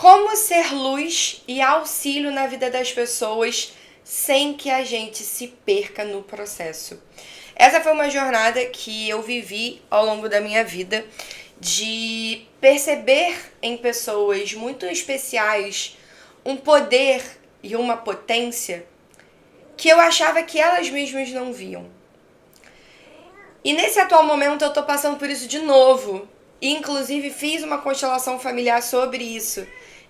Como ser luz e auxílio na vida das pessoas sem que a gente se perca no processo. Essa foi uma jornada que eu vivi ao longo da minha vida, de perceber em pessoas muito especiais um poder e uma potência que eu achava que elas mesmas não viam. E nesse atual momento eu tô passando por isso de novo. E inclusive fiz uma constelação familiar sobre isso,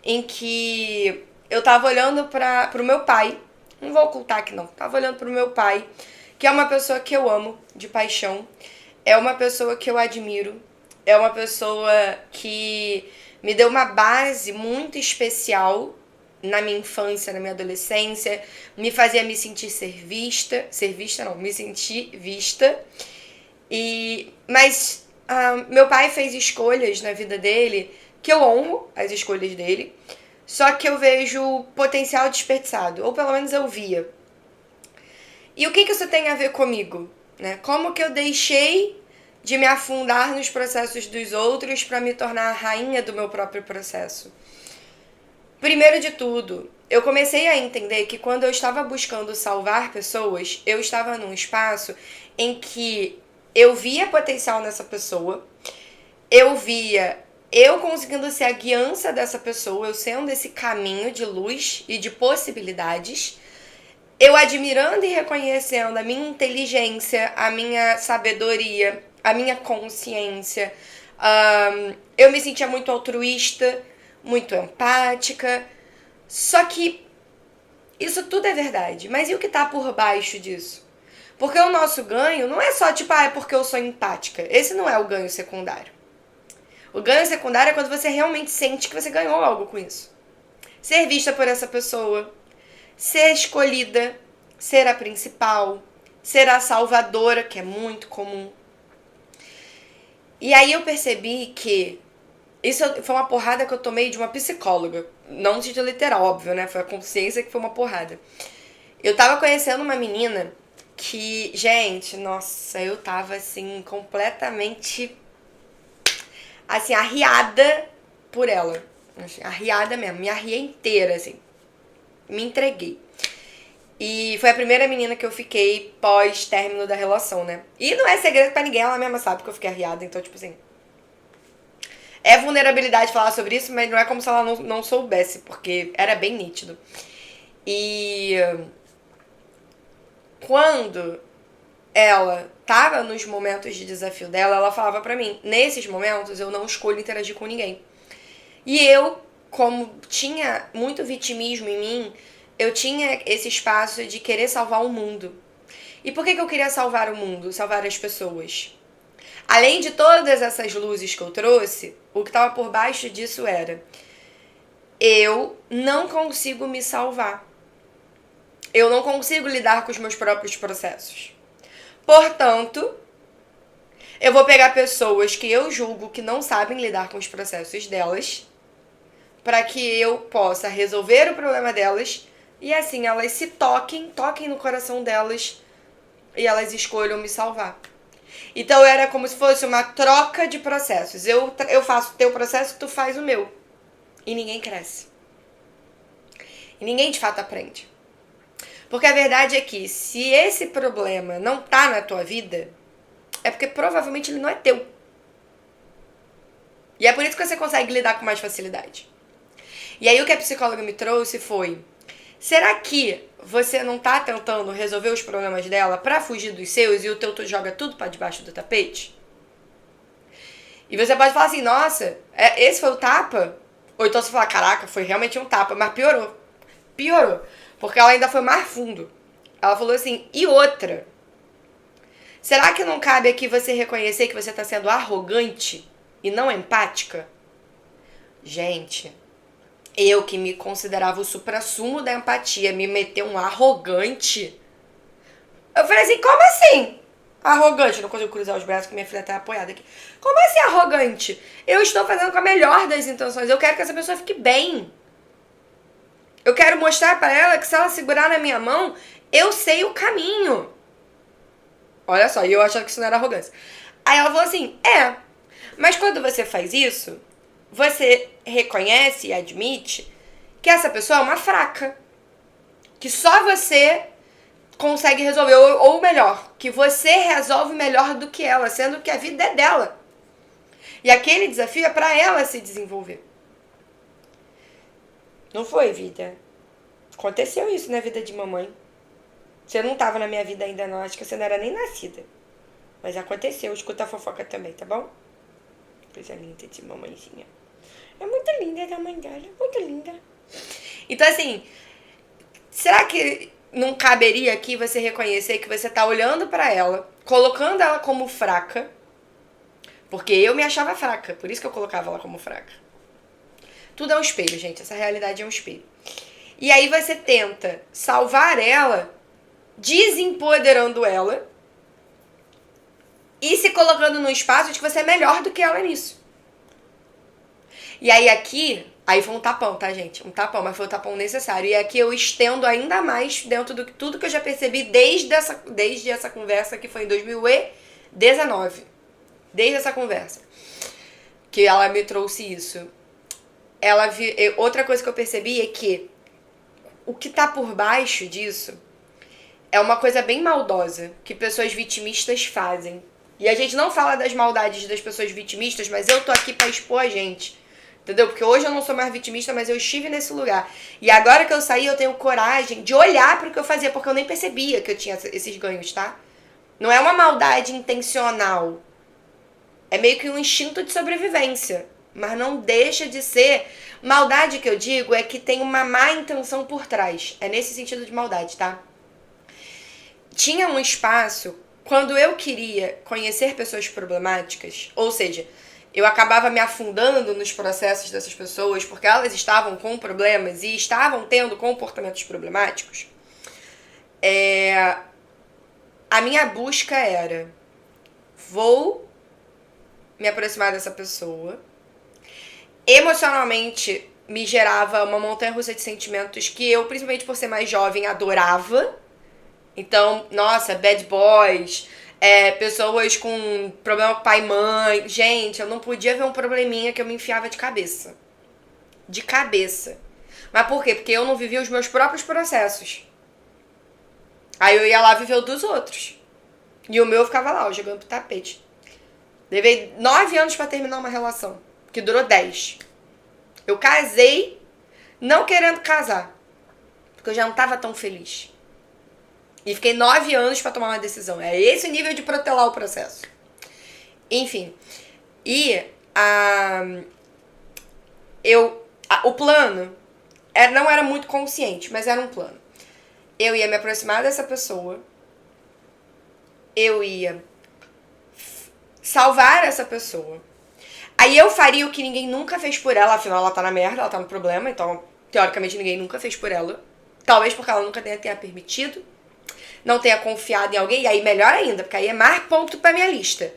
em que eu tava olhando pro meu pai, não vou ocultar que não, tava olhando pro meu pai, que é uma pessoa que eu amo de paixão, é uma pessoa que eu admiro, é uma pessoa que me deu uma base muito especial na minha infância, na minha adolescência, me fazia me sentir me sentir vista. Mas meu pai fez escolhas na vida dele que eu honro as escolhas dele, só que eu vejo potencial desperdiçado, ou pelo menos eu via. E o que isso tem a ver comigo? Né? Como que eu deixei de me afundar nos processos dos outros para me tornar a rainha do meu próprio processo? Primeiro de tudo, eu comecei a entender que quando eu estava buscando salvar pessoas, eu estava num espaço em que eu via potencial nessa pessoa, eu via eu conseguindo ser a guiança dessa pessoa, eu sendo esse caminho de luz e de possibilidades, eu admirando e reconhecendo a minha inteligência, a minha sabedoria, a minha consciência. Eu me sentia muito altruísta, muito empática. Só que isso tudo é verdade. Mas e o que tá por baixo disso? Porque o nosso ganho não é só tipo, é porque eu sou empática. Esse não é o ganho secundário. O ganho secundário é quando você realmente sente que você ganhou algo com isso. Ser vista por essa pessoa, ser escolhida, ser a principal, ser a salvadora, que é muito comum. E aí eu percebi que isso foi uma porrada que eu tomei de uma psicóloga. Não no sentido literal, óbvio, né? Foi a consciência que foi uma porrada. Eu tava conhecendo uma menina que, gente, nossa, eu tava assim, completamente assim, arriada por ela. Assim, arriada mesmo, me arriei inteira, assim. Me entreguei. E foi a primeira menina que eu fiquei pós-término da relação, né? E não é segredo pra ninguém, ela mesma sabe que eu fiquei arriada, então, tipo assim. É vulnerabilidade falar sobre isso, mas não é como se ela não soubesse, porque era bem nítido. E quando ela tava nos momentos de desafio dela, ela falava pra mim, nesses momentos eu não escolho interagir com ninguém. E eu, como tinha muito vitimismo em mim, eu tinha esse espaço de querer salvar o mundo. E por que eu queria salvar o mundo, salvar as pessoas? Além de todas essas luzes que eu trouxe, o que estava por baixo disso era: eu não consigo me salvar. Eu não consigo lidar com os meus próprios processos. Portanto, eu vou pegar pessoas que eu julgo que não sabem lidar com os processos delas, para que eu possa resolver o problema delas e assim elas se toquem no coração delas e elas escolham me salvar. Então era como se fosse uma troca de processos. Eu faço o teu processo, tu faz o meu. E ninguém cresce. E ninguém de fato aprende. Porque a verdade é que se esse problema não tá na tua vida, é porque provavelmente ele não é teu. E é por isso que você consegue lidar com mais facilidade. E aí o que a psicóloga me trouxe foi: será que você não tá tentando resolver os problemas dela pra fugir dos seus e o teu tu joga tudo pra debaixo do tapete? E você pode falar assim, nossa, esse foi o tapa? Ou então você fala, caraca, foi realmente um tapa, mas piorou. Piorou. Porque ela ainda foi mais fundo. Ela falou assim, e outra? Será que não cabe aqui você reconhecer que você tá sendo arrogante e não empática? Gente, eu que me considerava o suprassumo da empatia, me meteu um arrogante. Eu falei assim, como assim? Arrogante, não consigo cruzar os braços que minha filha tá apoiada aqui. Como assim arrogante? Eu estou fazendo com a melhor das intenções. Eu quero que essa pessoa fique bem. Eu quero mostrar pra ela que se ela segurar na minha mão, eu sei o caminho. Olha só, e eu achando que isso não era arrogância. Aí ela falou assim, mas quando você faz isso, você reconhece e admite que essa pessoa é uma fraca. Que só você consegue resolver, ou melhor, que você resolve melhor do que ela, sendo que a vida é dela. E aquele desafio é pra ela se desenvolver. Não foi, vida? Aconteceu isso na vida de mamãe. Você não tava na minha vida ainda não, acho que você não era nem nascida. Mas aconteceu, escuta a fofoca também, tá bom? Coisa linda de mamãezinha. É muito linda a mãe dela, muito linda. Então assim, será que não caberia aqui você reconhecer que você tá olhando pra ela, colocando ela como fraca? Porque eu me achava fraca, por isso que eu colocava ela como fraca. Tudo é um espelho, gente, essa realidade é um espelho. E aí você tenta salvar ela, desempoderando ela e se colocando no espaço de que você é melhor do que ela nisso. E aí aqui, aí foi um tapão, tá, gente? Um tapão, mas foi um tapão necessário. E aqui eu estendo ainda mais dentro do que tudo que eu já percebi desde essa conversa que foi em 2019. Desde essa conversa. Que ela me trouxe isso. Outra coisa que eu percebi é que o que tá por baixo disso é uma coisa bem maldosa que pessoas vitimistas fazem. E a gente não fala das maldades das pessoas vitimistas, mas eu tô aqui pra expor a gente. Entendeu? Porque hoje eu não sou mais vitimista, mas eu estive nesse lugar. E agora que eu saí, eu tenho coragem de olhar pro que eu fazia, porque eu nem percebia que eu tinha esses ganhos, tá? Não é uma maldade intencional. É meio que um instinto de sobrevivência. Mas não deixa de ser... Maldade que eu digo é que tem uma má intenção por trás. É nesse sentido de maldade, tá? Tinha um espaço, quando eu queria conhecer pessoas problemáticas, ou seja, eu acabava me afundando nos processos dessas pessoas porque elas estavam com problemas e estavam tendo comportamentos problemáticos, a minha busca era: vou me aproximar dessa pessoa. Emocionalmente me gerava uma montanha-russa de sentimentos que eu, principalmente por ser mais jovem, adorava. Então, nossa, bad boys, pessoas com problema com pai e mãe. Gente, eu não podia ver um probleminha que eu me enfiava de cabeça. De cabeça. Mas por quê? Porque eu não vivia os meus próprios processos. Aí eu ia lá viver o dos outros. E o meu ficava lá, ó, jogando pro tapete. Levei 9 anos pra terminar uma relação, que durou 10. Eu casei não querendo casar, porque eu já não tava tão feliz. E fiquei 9 anos pra tomar uma decisão. É esse o nível de protelar o processo. Enfim. E o plano não era muito consciente, mas era um plano. Eu ia me aproximar dessa pessoa. Eu ia salvar essa pessoa. Aí eu faria o que ninguém nunca fez por ela. Afinal, ela tá na merda, ela tá no problema. Então, teoricamente, ninguém nunca fez por ela. Talvez porque ela nunca tenha permitido. Não tenha confiado em alguém. E aí, melhor ainda, porque aí é mais ponto pra minha lista.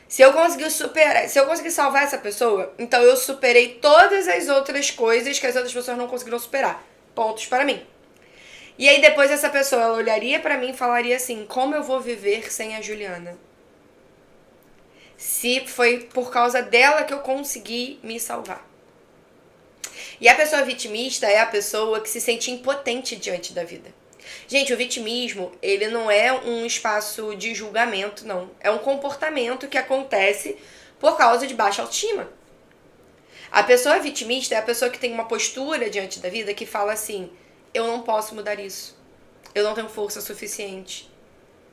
Se eu conseguir salvar essa pessoa, então eu superei todas as outras coisas que as outras pessoas não conseguiram superar. Pontos para mim. E aí depois essa pessoa, ela olharia pra mim e falaria assim: como eu vou viver sem a Juliana? Se foi por causa dela que eu consegui me salvar. E a pessoa vitimista é a pessoa que se sente impotente diante da vida. Gente, o vitimismo, ele não é um espaço de julgamento, não. É um comportamento que acontece por causa de baixa autoestima. A pessoa vitimista é a pessoa que tem uma postura diante da vida que fala assim: eu não posso mudar isso. Eu não tenho força suficiente.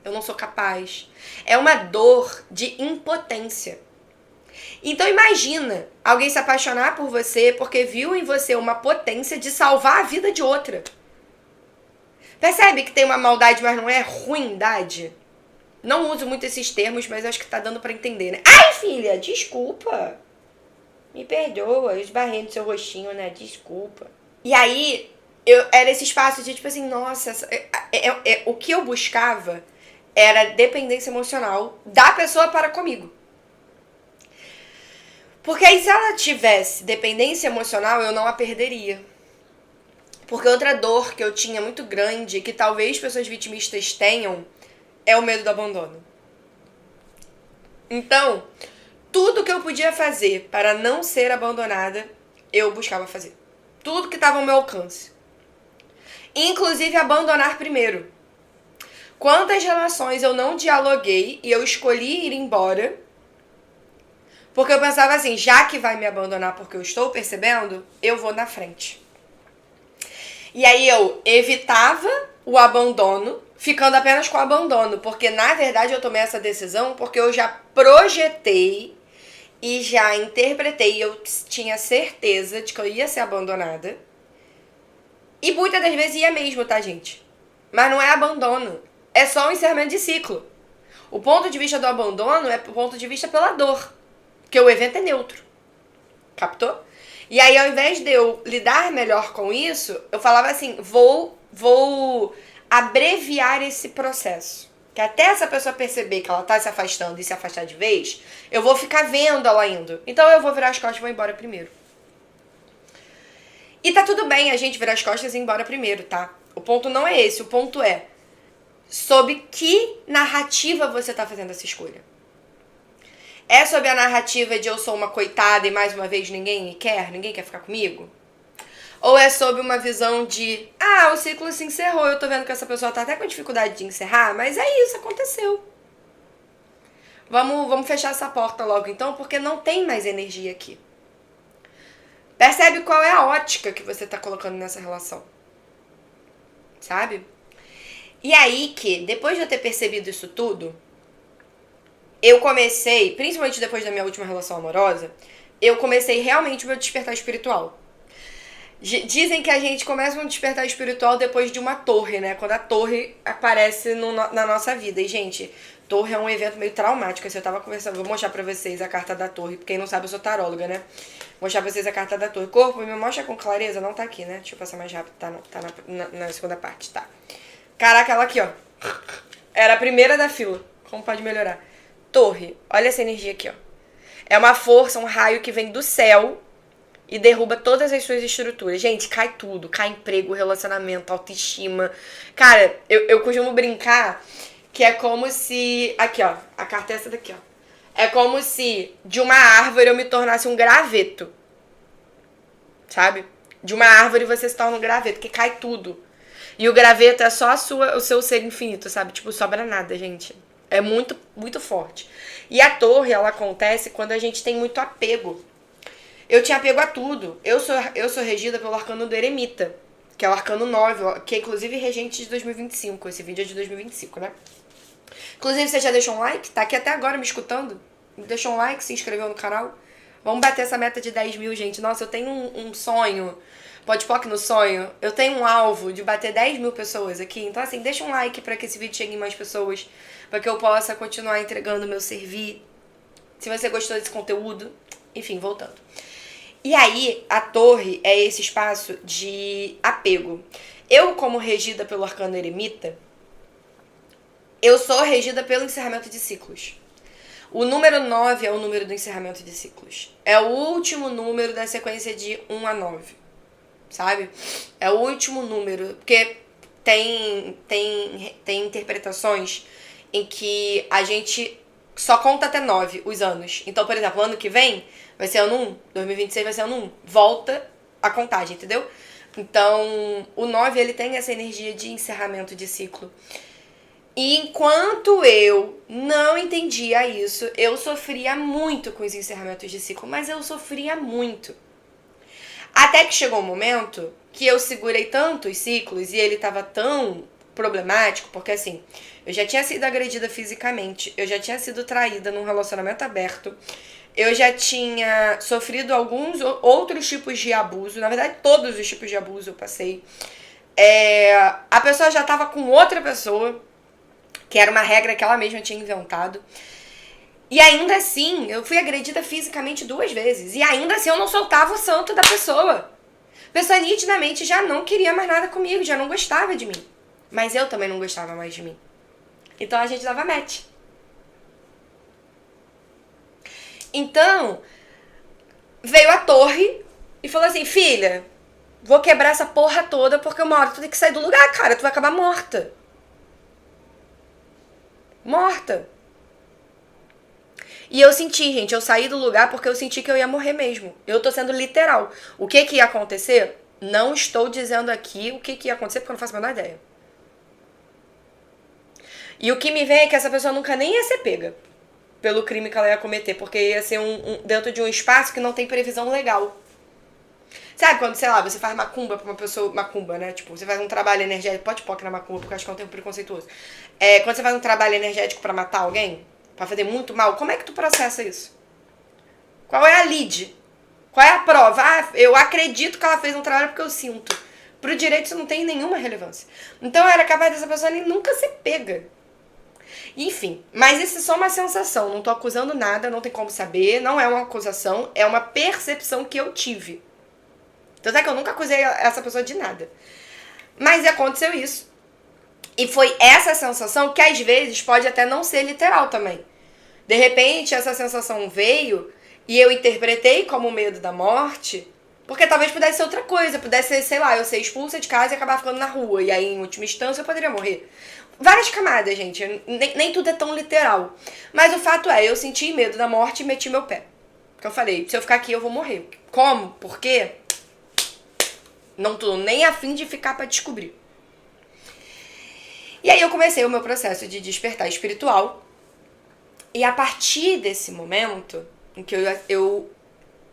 Eu não sou capaz. É uma dor de impotência. Então imagina alguém se apaixonar por você porque viu em você uma potência de salvar a vida de outra. Percebe que tem uma maldade, mas não é ruindade? Não uso muito esses termos, mas acho que tá dando pra entender, né? Ai, filha, desculpa. Me perdoa, eu esbarrei no seu rostinho, né? Desculpa. E aí, era esse espaço de tipo assim, nossa, o que eu buscava era dependência emocional da pessoa para comigo. Porque aí se ela tivesse dependência emocional, eu não a perderia. Porque outra dor que eu tinha muito grande, que talvez pessoas vitimistas tenham, é o medo do abandono. Então, tudo que eu podia fazer para não ser abandonada, eu buscava fazer. Tudo que estava ao meu alcance. Inclusive abandonar primeiro. Quantas relações eu não dialoguei e eu escolhi ir embora porque eu pensava assim, já que vai me abandonar porque eu estou percebendo, eu vou na frente. E aí eu evitava o abandono, ficando apenas com o abandono, porque na verdade eu tomei essa decisão porque eu já projetei e já interpretei, eu tinha certeza de que eu ia ser abandonada. E muitas das vezes ia mesmo, tá, gente? Mas não é abandono, é só um encerramento de ciclo. O ponto de vista do abandono é o ponto de vista pela dor, porque o evento é neutro. Captou? E aí, ao invés de eu lidar melhor com isso, eu falava assim, vou abreviar esse processo. Que até essa pessoa perceber que ela tá se afastando e se afastar de vez, eu vou ficar vendo ela indo. Então eu vou virar as costas e vou embora primeiro. E tá tudo bem a gente virar as costas e ir embora primeiro, tá? O ponto não é esse, o ponto é sobre que narrativa você tá fazendo essa escolha. É sobre a narrativa de eu sou uma coitada e mais uma vez ninguém quer ficar comigo? Ou é sobre uma visão de, o ciclo se encerrou, eu tô vendo que essa pessoa tá até com dificuldade de encerrar, mas é isso, aconteceu. Vamos fechar essa porta logo então, porque não tem mais energia aqui. Percebe qual é a ótica que você tá colocando nessa relação? Sabe? E aí que, depois de eu ter percebido isso tudo, eu comecei, principalmente depois da minha última relação amorosa, eu comecei realmente o meu despertar espiritual. Dizem que a gente começa um despertar espiritual depois de uma torre, né? Quando a torre aparece na nossa vida. E, gente, torre é um evento meio traumático. Assim, eu tava conversando, vou mostrar pra vocês a carta da torre. Quem não sabe, eu sou taróloga, né? Vou mostrar pra vocês a carta da torre. Corpo, me mostra com clareza. Não tá aqui, né? Deixa eu passar mais rápido. Tá na segunda parte, tá. Caraca, ela aqui, ó. Era a primeira da fila. Como pode melhorar? Torre, olha essa energia aqui, ó. É uma força, um raio que vem do céu e derruba todas as suas estruturas. Gente, cai tudo. Cai emprego, relacionamento, autoestima. Cara, eu costumo brincar que é como se... Aqui, ó. A carta é essa daqui, ó. É como se de uma árvore eu me tornasse um graveto. Sabe? De uma árvore você se torna um graveto, que cai tudo. E o graveto é só o seu ser infinito, sabe? Tipo, sobra nada, gente. É muito, muito forte. E a torre, ela acontece quando a gente tem muito apego. Eu tinha apego a tudo. Eu sou regida pelo arcano do eremita, que é o arcano 9, que é inclusive regente de 2025. Esse vídeo é de 2025, né? Inclusive, você já deixou um like? Tá aqui até agora me escutando? Deixou um like, se inscreveu no canal? Vamos bater essa meta de 10 mil, gente. Nossa, eu tenho um sonho. Pode pôr no sonho. Eu tenho um alvo de bater 10 mil pessoas aqui. Então, assim, deixa um like pra que esse vídeo chegue em mais pessoas. Pra que eu possa continuar entregando o meu servir. Se você gostou desse conteúdo. Enfim, voltando. E aí, a torre é esse espaço de apego. Eu, como regida pelo arcano eremita, eu sou regida pelo encerramento de ciclos. O número 9 é o número do encerramento de ciclos. É o último número da sequência de 1 a 9. Sabe? É o último número. Porque tem interpretações em que a gente só conta até 9 os anos. Então, por exemplo, ano que vem vai ser ano 1, 2026 vai ser ano 1. Volta a contagem, entendeu? Então, o 9 ele tem essa energia de encerramento de ciclo. E enquanto eu não entendia isso, eu sofria muito com os encerramentos de ciclo, mas eu sofria muito. Até que chegou um momento que eu segurei tanto os ciclos e ele tava tão problemático, porque assim, eu já tinha sido agredida fisicamente, eu já tinha sido traída num relacionamento aberto, eu já tinha sofrido alguns outros tipos de abuso, na verdade todos os tipos de abuso eu passei. A pessoa já tava com outra pessoa, que era uma regra que ela mesma tinha inventado. E ainda assim, eu fui agredida fisicamente 2 vezes. E ainda assim eu não soltava o santo da pessoa. A pessoa nitidamente já não queria mais nada comigo, já não gostava de mim. Mas eu também não gostava mais de mim. Então a gente dava match. Então, veio a torre e falou assim, filha, vou quebrar essa porra toda porque uma hora tu tem que sair do lugar, cara, tu vai acabar morta. E eu senti, gente, eu saí do lugar porque eu senti que eu ia morrer mesmo. Eu tô sendo literal. O que ia acontecer? Não estou dizendo aqui o que ia acontecer porque eu não faço a menor ideia. E o que me vem é que essa pessoa nunca nem ia ser pega pelo crime que ela ia cometer, porque ia ser dentro de um espaço que não tem previsão legal. Sabe quando, sei lá, você faz macumba pra uma pessoa... Macumba, né? Tipo, você faz um trabalho energético... Pode pôr na macumba, porque eu acho que é um termo preconceituoso. Quando você faz um trabalho energético pra matar alguém, pra fazer muito mal, como é que tu processa isso? Qual é a lead? Qual é a prova? Ah, eu acredito que ela fez um trabalho porque eu sinto. Pro direito isso não tem nenhuma relevância. Então era capaz dessa pessoa nem nunca ser pega. Enfim, mas isso é só uma sensação. Não tô acusando nada, não tem como saber. Não é uma acusação, é uma percepção que eu tive. Tanto é que eu nunca acusei essa pessoa de nada. Mas aconteceu isso. E foi essa sensação que às vezes pode até não ser literal também. De repente essa sensação veio e eu interpretei como medo da morte, porque talvez pudesse ser outra coisa. Pudesse ser, sei lá, eu ser expulsa de casa e acabar ficando na rua. E aí, em última instância, eu poderia morrer. Várias camadas, gente. Nem tudo é tão literal. Mas o fato é, eu senti medo da morte e meti meu pé. Porque eu falei, se eu ficar aqui eu vou morrer. Como? Por quê? Não tô nem afim de ficar pra descobrir. E aí eu comecei o meu processo de despertar espiritual. E a partir desse momento, em que eu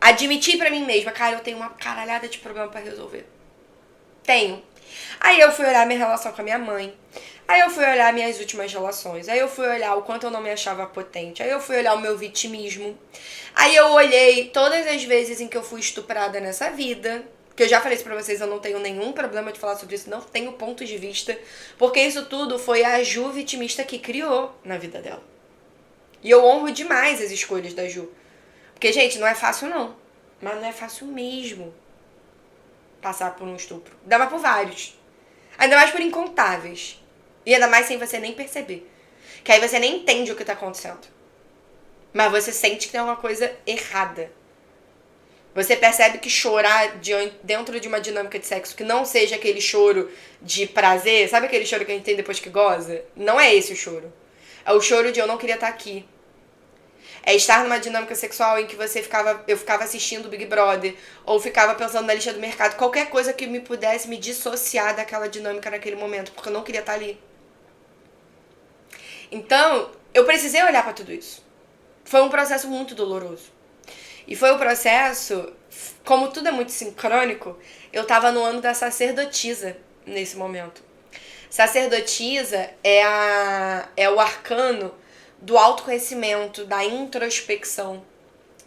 admiti pra mim mesma, cara, eu tenho uma caralhada de problema pra resolver. Tenho. Aí eu fui olhar minha relação com a minha mãe. Aí eu fui olhar minhas últimas relações. Aí eu fui olhar o quanto eu não me achava potente. Aí eu fui olhar o meu vitimismo. Aí eu olhei todas as vezes em que eu fui estuprada nessa vida. Que eu já falei isso pra vocês, eu não tenho nenhum problema de falar sobre isso. Não tenho ponto de vista. Porque isso tudo foi a Ju vitimista que criou na vida dela. E eu honro demais as escolhas da Ju. Porque, gente, não é fácil não. Mas não é fácil mesmo passar por um estupro. Ainda mais por vários. Ainda mais por incontáveis. E ainda mais sem você nem perceber. Que aí você nem entende o que tá acontecendo. Mas você sente que tem uma coisa errada. Você percebe que chorar dentro de uma dinâmica de sexo que não seja aquele choro de prazer, sabe aquele choro que a gente tem depois que goza? Não é esse o choro. É o choro de eu não queria estar aqui. É estar numa dinâmica sexual em que eu ficava assistindo o Big Brother, ou ficava pensando na lista do mercado, qualquer coisa que me pudesse me dissociar daquela dinâmica naquele momento, porque eu não queria estar ali. Então, eu precisei olhar pra tudo isso. Foi um processo muito doloroso. E foi um processo, como tudo é muito sincrônico, eu tava no ano da sacerdotisa nesse momento. Sacerdotisa é o arcano do autoconhecimento, da introspecção,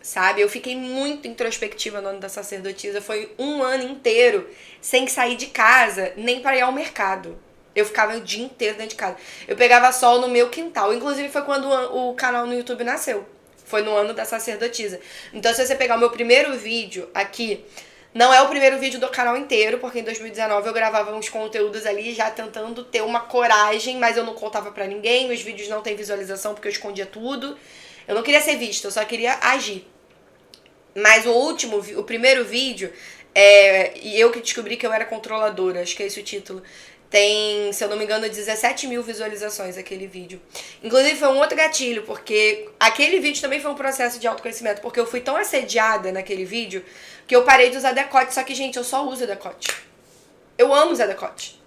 sabe? Eu fiquei muito introspectiva no ano da sacerdotisa. Foi um ano inteiro sem sair de casa, nem para ir ao mercado. Eu ficava o dia inteiro dentro de casa. Eu pegava sol no meu quintal. Inclusive foi quando o canal no YouTube nasceu. Foi no ano da sacerdotisa. Então se você pegar o meu primeiro vídeo aqui, não é o primeiro vídeo do canal inteiro, porque em 2019 eu gravava uns conteúdos ali já tentando ter uma coragem, mas eu não contava pra ninguém, os vídeos não tem visualização porque eu escondia tudo. Eu não queria ser vista, eu só queria agir. Mas o primeiro vídeo, e eu que descobri que eu era controladora, acho que é esse o título. Tem, se eu não me engano, 17 mil visualizações aquele vídeo. Inclusive foi um outro gatilho, porque aquele vídeo também foi um processo de autoconhecimento, porque eu fui tão assediada naquele vídeo que eu parei de usar decote. Só que, gente, eu só uso decote. Eu amo usar decote.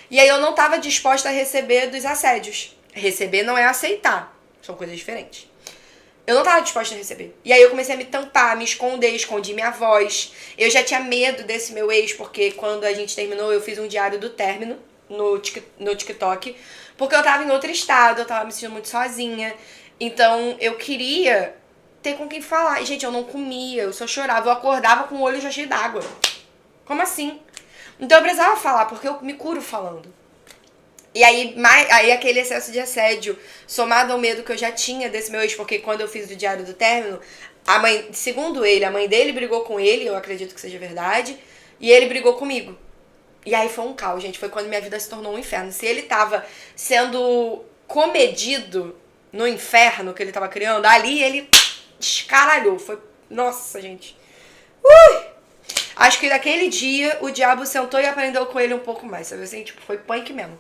E aí eu não tava disposta a receber dos assédios. Receber não é aceitar. São coisas diferentes. Eu não tava disposta a receber. E aí eu comecei a me tampar, me esconder, escondi minha voz. Eu já tinha medo desse meu ex, porque quando a gente terminou, eu fiz um diário do término no TikTok. Porque eu tava em outro estado, eu tava me sentindo muito sozinha. Então eu queria ter com quem falar. E, gente, eu não comia, eu só chorava. Eu acordava com o olho já cheio d'água. Como assim? Então eu precisava falar, porque eu me curo falando. E aí aquele excesso de assédio, somado ao medo que eu já tinha desse meu ex, porque quando eu fiz o diário do término, segundo ele, a mãe dele brigou com ele, eu acredito que seja verdade, e ele brigou comigo. E aí foi um caos, gente, foi quando minha vida se tornou um inferno. Se ele tava sendo comedido no inferno que ele tava criando, ali ele descaralhou. Foi, nossa, gente. Acho que naquele dia o diabo sentou e aprendeu com ele um pouco mais, sabe assim? Tipo, foi punk mesmo.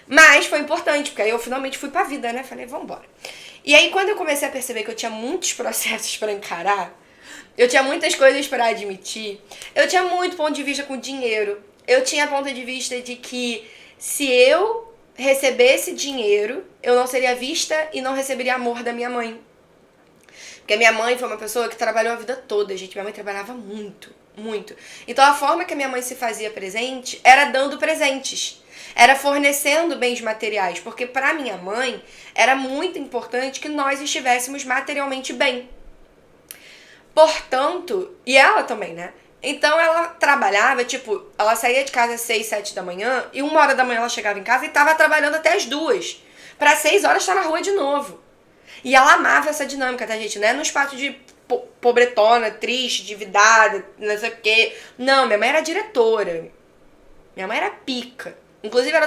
Mas foi importante, porque aí eu finalmente fui pra vida, né? Falei, vambora. E aí, quando eu comecei a perceber que eu tinha muitos processos pra encarar, eu tinha muitas coisas pra admitir, eu tinha muito ponto de vista com dinheiro. Eu tinha ponto de vista de que se eu recebesse dinheiro, eu não seria vista e não receberia amor da minha mãe. Porque a minha mãe foi uma pessoa que trabalhou a vida toda, gente. Minha mãe trabalhava muito, muito. Então a forma que a minha mãe se fazia presente era dando presentes. Era fornecendo bens materiais. Porque pra minha mãe era muito importante que nós estivéssemos materialmente bem. Portanto, e ela também, né? Então ela trabalhava, tipo, ela saía de casa às 6, 7 da manhã e 1 hora da manhã ela chegava em casa e tava trabalhando até as 2. Pra 6 horas estar na rua de novo. E ela amava essa dinâmica, tá, gente? Não é no espaço de pobretona, triste, endividada, não sei o quê. Não, minha mãe era diretora. Minha mãe era pica. Inclusive, era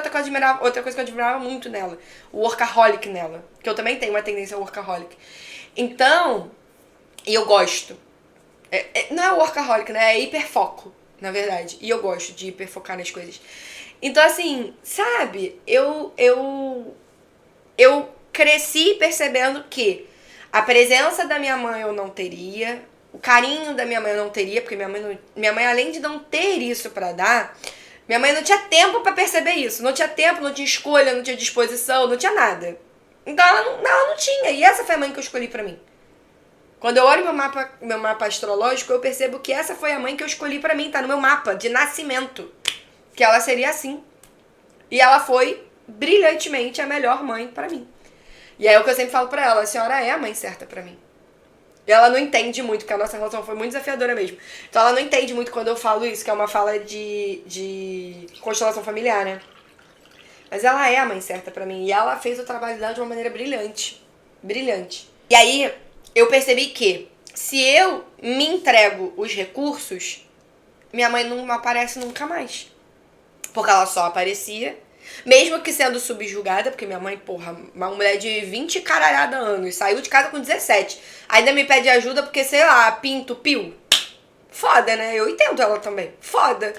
outra coisa que eu admirava muito nela. O workaholic nela. Que eu também tenho uma tendência ao workaholic. Então, e eu gosto. Não é workaholic, né? É hiperfoco, na verdade. E eu gosto de hiperfocar nas coisas. Então, assim, sabe? Eu cresci percebendo que a presença da minha mãe eu não teria, o carinho da minha mãe eu não teria, porque minha mãe além de não ter isso pra dar, minha mãe não tinha tempo pra perceber isso. Não tinha tempo, não tinha escolha, não tinha disposição, não tinha nada. Então ela não tinha. E essa foi a mãe que eu escolhi pra mim. Quando eu olho meu mapa astrológico, eu percebo que essa foi a mãe que eu escolhi pra mim, tá no meu mapa de nascimento. Que ela seria assim. E ela foi brilhantemente a melhor mãe pra mim. E é o que eu sempre falo pra ela, a senhora é a mãe certa pra mim. E ela não entende muito, porque a nossa relação foi muito desafiadora mesmo. Então ela não entende muito quando eu falo isso, que é uma fala de constelação familiar, né? Mas ela é a mãe certa pra mim. E ela fez o trabalho dela de uma maneira brilhante. Brilhante. E aí, eu percebi que se eu me entrego os recursos, minha mãe não aparece nunca mais. Porque ela só aparecia, mesmo que sendo subjugada, porque minha mãe, porra, uma mulher de 20 caralhada anos, saiu de casa com 17. Ainda me pede ajuda porque, sei lá, pinto, pio. Foda, né? Eu entendo ela também. Foda.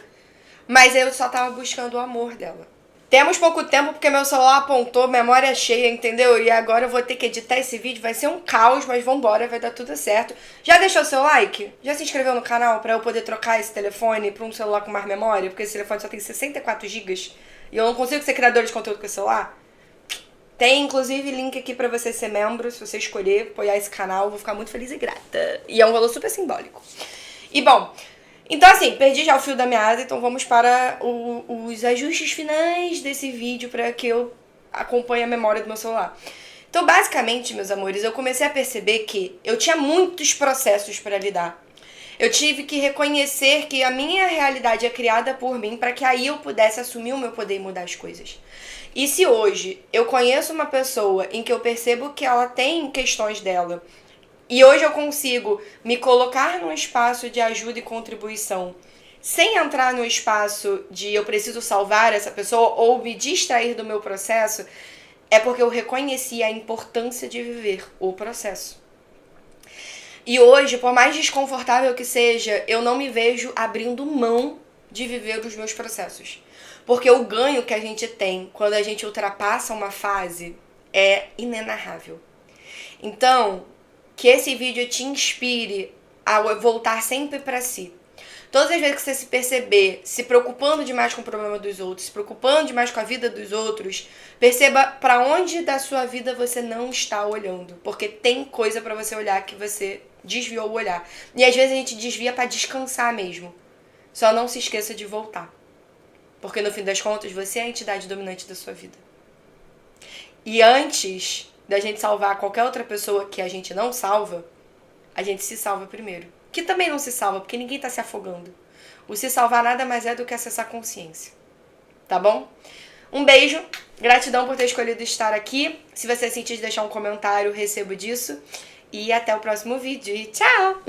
Mas eu só tava buscando o amor dela. Temos pouco tempo porque meu celular apontou, memória cheia, entendeu? E agora eu vou ter que editar esse vídeo, vai ser um caos, mas vambora, vai dar tudo certo. Já deixou seu like? Já se inscreveu no canal pra eu poder trocar esse telefone pra um celular com mais memória? Porque esse telefone só tem 64 GB e eu não consigo ser criador de conteúdo com esse celular. Tem, inclusive, link aqui pra você ser membro, se você escolher apoiar esse canal, eu vou ficar muito feliz e grata. E é um valor super simbólico. E, bom, então assim, perdi já o fio da meada, então vamos para os ajustes finais desse vídeo para que eu acompanhe a memória do meu celular. Então, basicamente, meus amores, eu comecei a perceber que eu tinha muitos processos para lidar. Eu tive que reconhecer que a minha realidade é criada por mim para que aí eu pudesse assumir o meu poder e mudar as coisas. E se hoje eu conheço uma pessoa em que eu percebo que ela tem questões dela, e hoje eu consigo me colocar num espaço de ajuda e contribuição, sem entrar no espaço de eu preciso salvar essa pessoa ou me distrair do meu processo, é porque eu reconheci a importância de viver o processo. E hoje, por mais desconfortável que seja, eu não me vejo abrindo mão de viver os meus processos. Porque o ganho que a gente tem quando a gente ultrapassa uma fase é inenarrável. Então, que esse vídeo te inspire a voltar sempre pra si. Todas as vezes que você se perceber se preocupando demais com o problema dos outros, se preocupando demais com a vida dos outros, perceba pra onde da sua vida você não está olhando. Porque tem coisa pra você olhar que você desviou o olhar. E às vezes a gente desvia pra descansar mesmo. Só não se esqueça de voltar. Porque no fim das contas, você é a entidade dominante da sua vida. E antes da gente salvar qualquer outra pessoa que a gente não salva, a gente se salva primeiro. Que também não se salva, porque ninguém tá se afogando. O se salvar nada mais é do que acessar a consciência. Tá bom? Um beijo, gratidão por ter escolhido estar aqui. Se você sentir de deixar um comentário, recebo disso. E até o próximo vídeo. E tchau!